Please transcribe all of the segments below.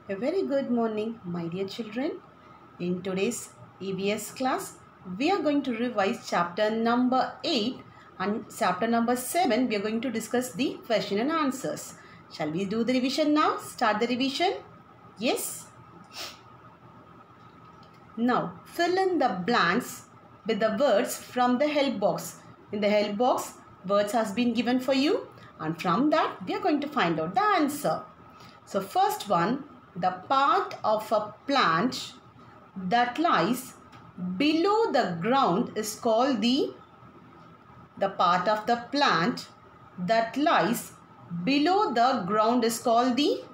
A very good morning, my dear children. In today's EVS class, we are going to revise chapter number 8 and chapter number 7. We are going to discuss the question and answers. Shall we do the revision now? Start the revision? Yes? Now, fill in the blanks with the words from the help box. In the help box, words has been given for you, and from that, we are going to find out the answer. So, first one, the part of a plant that lies below the ground is called the part of the plant that lies below the ground is called the,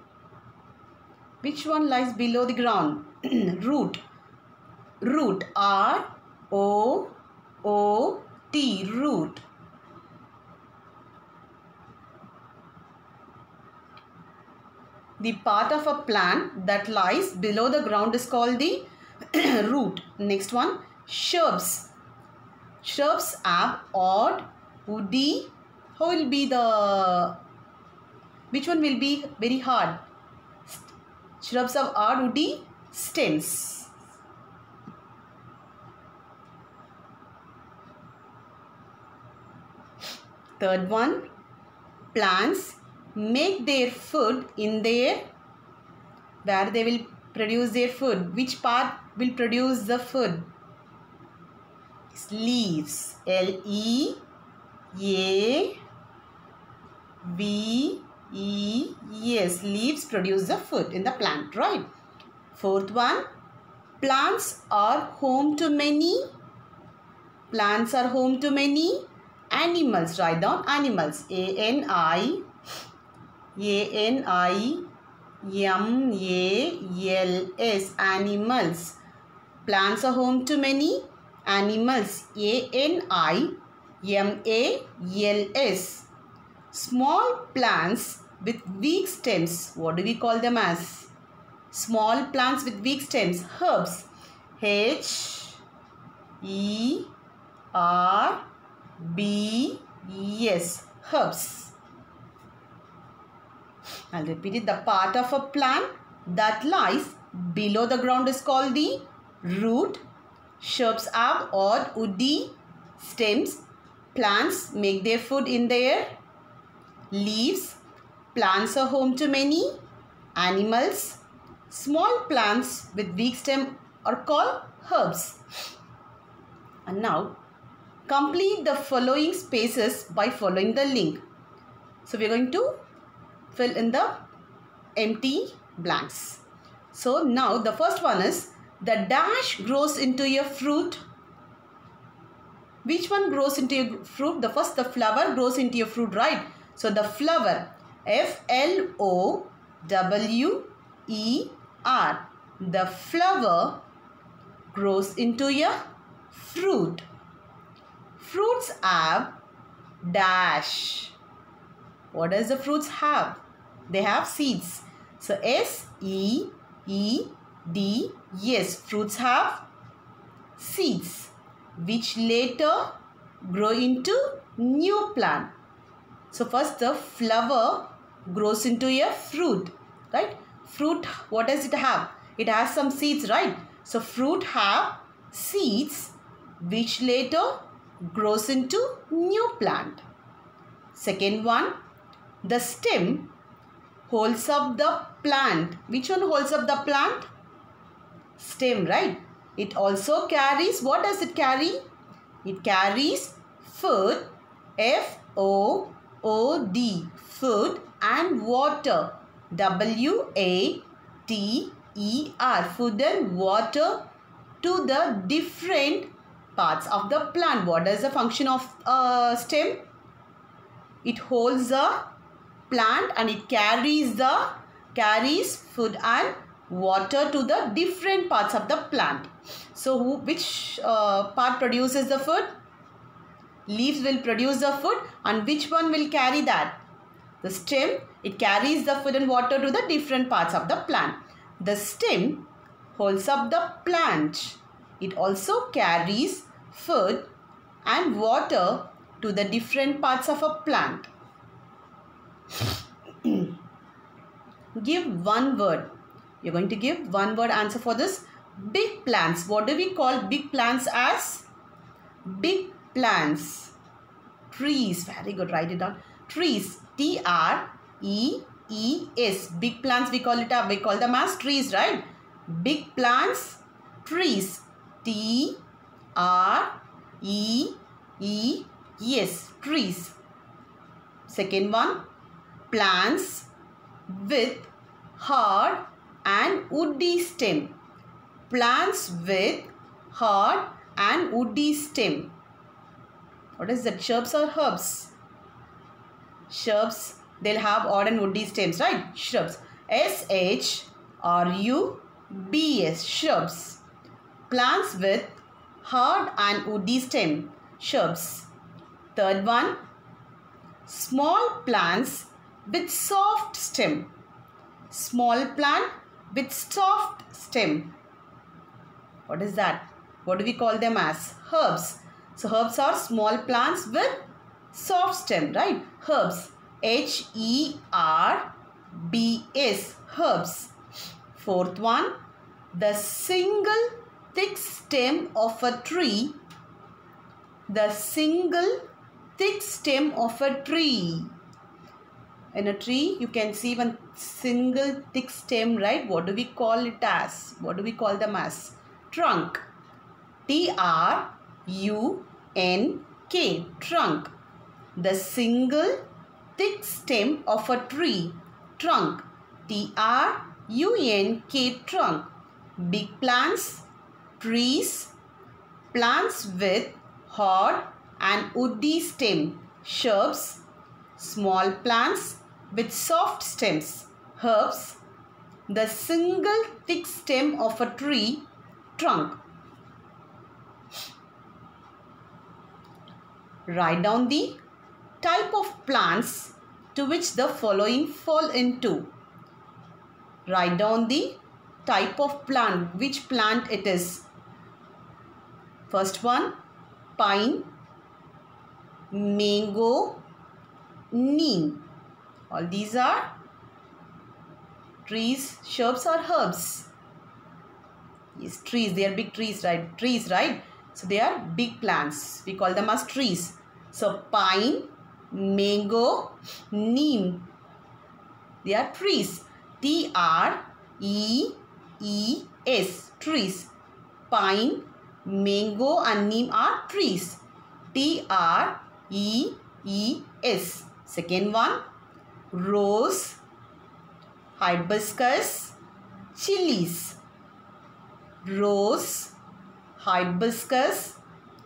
which one lies below the ground? Root. Root. R-O-O-T. Root. The part of a plant that lies below the ground is called the root. Next one, shrubs. Shrubs have odd, woody. How will be the, which one will be very hard? Shrubs have odd, woody stems. Third one, plants make their food in their, where they will produce their food. Which part will produce the food? It's leaves. L-E-A-V-E-S. Leaves produce the food in the plant, right? Fourth one, plants are home to many. Plants are home to many animals. Write down animals. A-N-I-M-A-L-S. Animals. Plants are home to many animals. A-N-I-M-A-L-S. Small plants with weak stems. What do we call them as? Small plants with weak stems. Herbs. H-E-R-B-S. Herbs. I'll repeat it. The part of a plant that lies below the ground is called the root. Shrubs have odd, woody stems. Plants make their food in their leaves. Plants are home to many animals. Small plants with weak stem are called herbs. And now, complete the following spaces by following the link. So, we are going to fill in the empty blanks. So, now the first one is the dash grows into a fruit. Which one grows into a fruit? The flower grows into a fruit, right? So, the flower, F-L-O-W-E-R. The flower grows into a fruit. Fruits have dash. What does the fruits have? They have seeds. So, S-E-E-D-S. Fruits have seeds, which later grow into new plant. So, first the flower grows into a fruit, right? Fruit, what does it have? It has some seeds, right? So, fruit have seeds, which later grows into new plant. Second one, the stem holds up the plant. Which one holds up the plant? Stem, right? It also carries, what does it carry? It carries food, F-O-O-D, food, and water, W-A-T-E-R, food and water to the different parts of the plant. What is the function of stem? It holds the plant and it carries food and water to the different parts of the plant. So, which part produces the food? Leaves will produce the food, and which one will carry that? The stem. It carries the food and water to the different parts of the plant. The stem holds up the plant. It also carries food and water to the different parts of a plant. Give one word You're going to give one word answer for this. Big plants. What do we call big plants as? Big plants. Trees. Very good. Write it down. Trees. T-R-E-E-S. Big plants, we call them as trees, right? Big plants, trees. T-R-E-E-S. Trees. Second one, plants with hard and woody stem. Plants with hard and woody stem. What is that? Shrubs or herbs? Shrubs, they'll have hard and woody stems, right? Shrubs. S-H-R-U-B-S. Shrubs. Plants with hard and woody stem. Shrubs. Third one, small plants with soft stem. Small plant with soft stem. What is that? What do we call them as? Herbs. So herbs are small plants with soft stem, right? Herbs. H-E-R-B-S. Herbs. Fourth one, the single thick stem of a tree. The single thick stem of a tree. In a tree, you can see one single thick stem, right? What do we call it as? What do we call them as? Trunk. T-R-U-N-K. Trunk. The single thick stem of a tree. Trunk. T-R-U-N-K. Trunk. Big plants, trees, plants with hard and woody stem. Shrubs, small plants with soft stems. Herbs, the single thick stem of a tree. Trunk. Write down the type of plants to which the following fall into. Write down the type of plant, which plant it is. First one, pine, mango, neem. All these are trees, shrubs or herbs. Yes, trees. They are big trees, right? Trees, right? So they are big plants. We call them as trees. So pine, mango, neem. They are trees. T-R-E-E-S. Trees. Pine, mango and neem are trees. T-R-E-E-S. Second one, rose, hibiscus, chilies. Rose, hibiscus,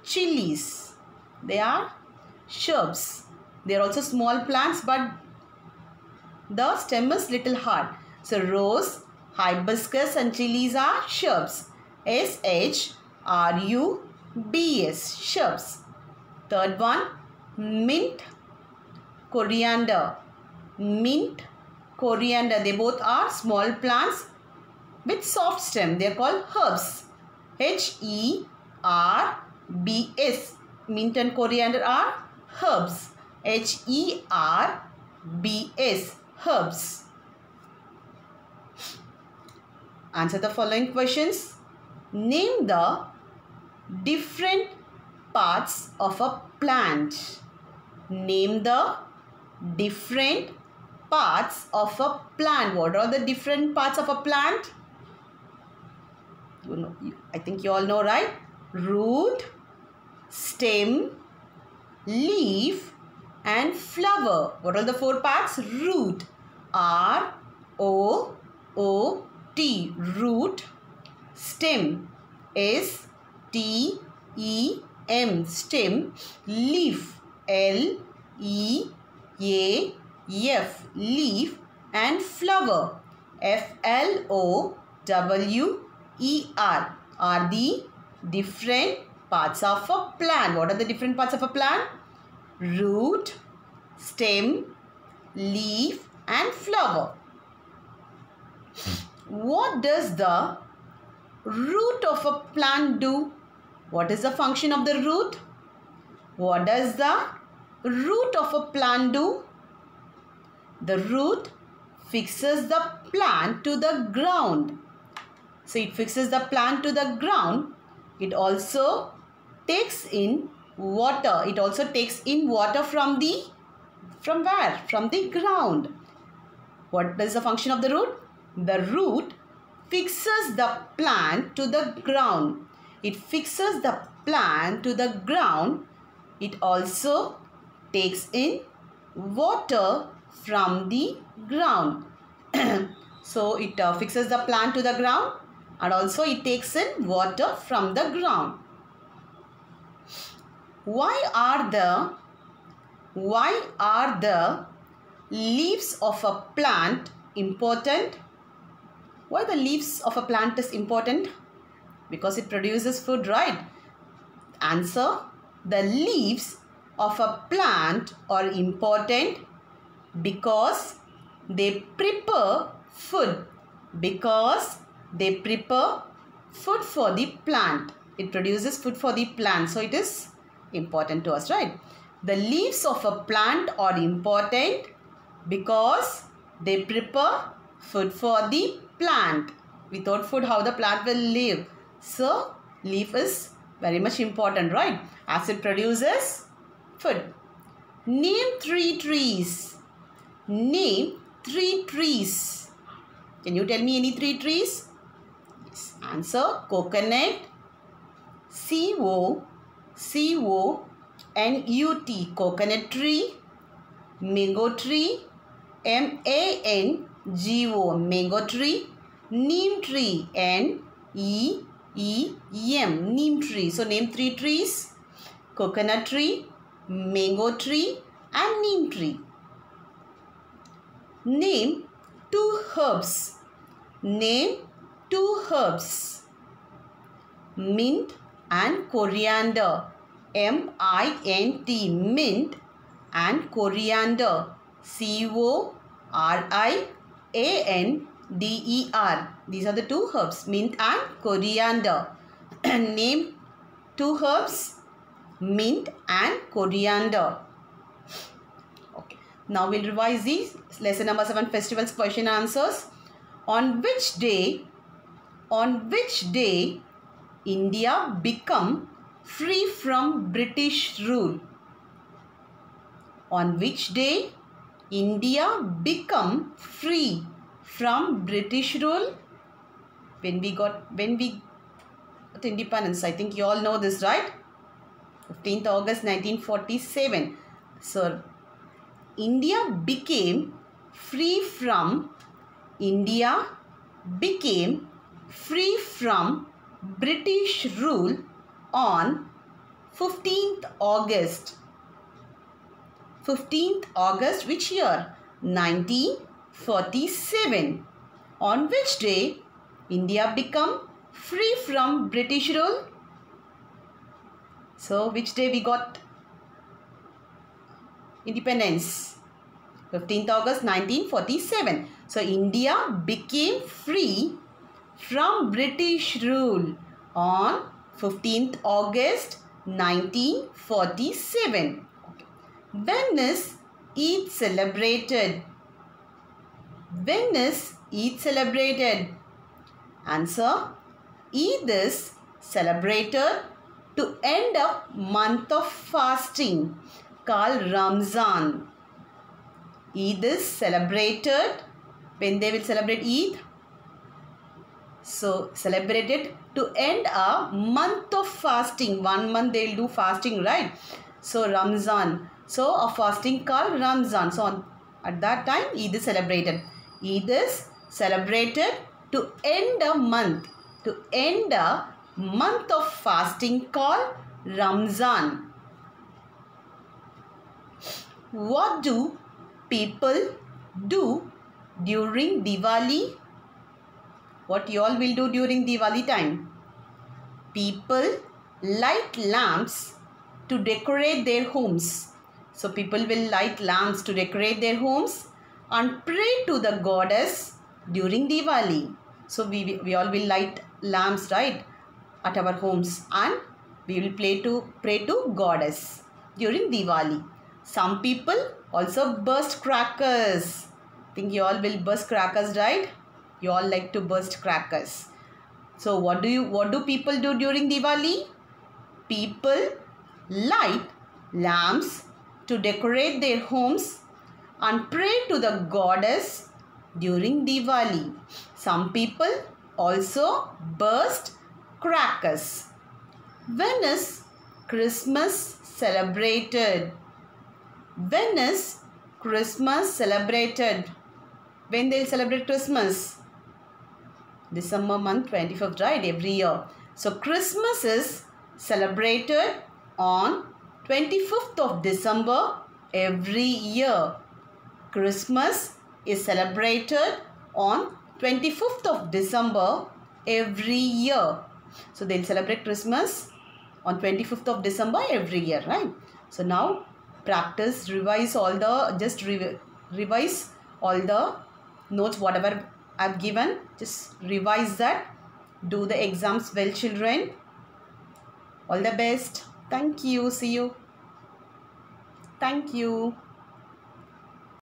chilies. They are shrubs. They are also small plants, but the stem is little hard. So rose, hibiscus and chilies are shrubs. S-H-R-U-B-S. Shrubs. Third one, mint, coriander. Mint, coriander. They both are small plants with soft stem. They are called herbs. H-E-R-B-S. Mint and coriander are herbs. H-E-R-B-S. Herbs. Answer the following questions. Name the different parts of a plant. Name the different parts of a plant. What are the different parts of a plant? You know, I think you all know, right? Root, stem, leaf and flower. What are the four parts? Root. R-O-O-T. Root. Stem. S-T-E-M. Stem. Leaf. L-E-A-F. Leaf. And flower. F-L-O-W-E-R. Are the different parts of a plant. What are the different parts of a plant? Root, stem, leaf and flower. What does the root of a plant do? What is the function of the root? What does the root of a plant do? The root fixes the plant to the ground. So it fixes the plant to the ground. It also takes in water. It also takes in water from where? From the ground. What is the function of the root? The root fixes the plant to the ground. It fixes the plant to the ground. It also takes in water from the ground. So it fixes the plant to the ground and also it takes in water from the ground. Why are the leaves of a plant important? Why the leaves of a plant is important? Because it produces food, right? Answer: the leaves of a plant are important because they prepare food. Because they prepare food for the plant. It produces food for the plant. So it is important to us, right? The leaves of a plant are important because they prepare food for the plant. Without food, how the plant will live? So leaf is very much important, right? As it produces food. Name 3 trees. Name 3 trees. Can you tell me any 3 trees? Yes. Answer: coconut, C-O-C-O-N-U-T, coconut tree, mango tree, M-A-N-G-O, mango tree, neem tree, N-E-E-M, neem tree. So name 3 trees: coconut tree, mango tree and neem tree. Name 2 herbs. Name 2 herbs. Mint and coriander. M-I-N-T, mint and coriander. C-O-R-I-A-N-D-E-R. These are the 2 herbs, mint and coriander. Name 2 herbs, mint and coriander. Okay. Now we'll revise these. Lesson number 7, festivals, question answers. On which day India become free from British rule? On which day India become free from British rule? When we got independence. I think you all know this, right? 15th August 1947. So India became free from British rule on 15th August. 15th August which year? 1947. On which day India become free from British rule? So which day we got independence? 15th August 1947. So India became free from British rule on 15th August 1947. When is Eid celebrated? When is Eid celebrated? Answer: Eid is celebrated to end a month of fasting called Ramzan. Eid is celebrated. When they will celebrate Eid? So celebrated to end a month of fasting. 1 month they will do fasting, right? So Ramzan. So a fasting called Ramzan. So at that time Eid is celebrated. Eid is celebrated to end a month. To end a month of fasting called Ramzan. What do people do during Diwali? What you all will do during Diwali time? People light lamps to decorate their homes. So people will light lamps to decorate their homes and pray to the goddess during Diwali. So we all will light lamps, right, at our homes, and we will pray to goddess during Diwali. Some people also burst crackers Think you all will burst crackers, right? You all like to burst crackers. So what do people do during Diwali? People light lamps to decorate their homes and pray to the goddess during Diwali. Some people also burst crackers. When is Christmas celebrated? When is Christmas celebrated? When they'll celebrate Christmas? December month 25th, right? Every year. So Christmas is celebrated on 25th of December every year. Christmas is celebrated on 25th of December every year. So they'll celebrate Christmas on 25th of December every year, right? So now practice, revise all the, revise all the notes, whatever I've given. Just revise that. Do the exams well, children. All the best. Thank you. See you. Thank you.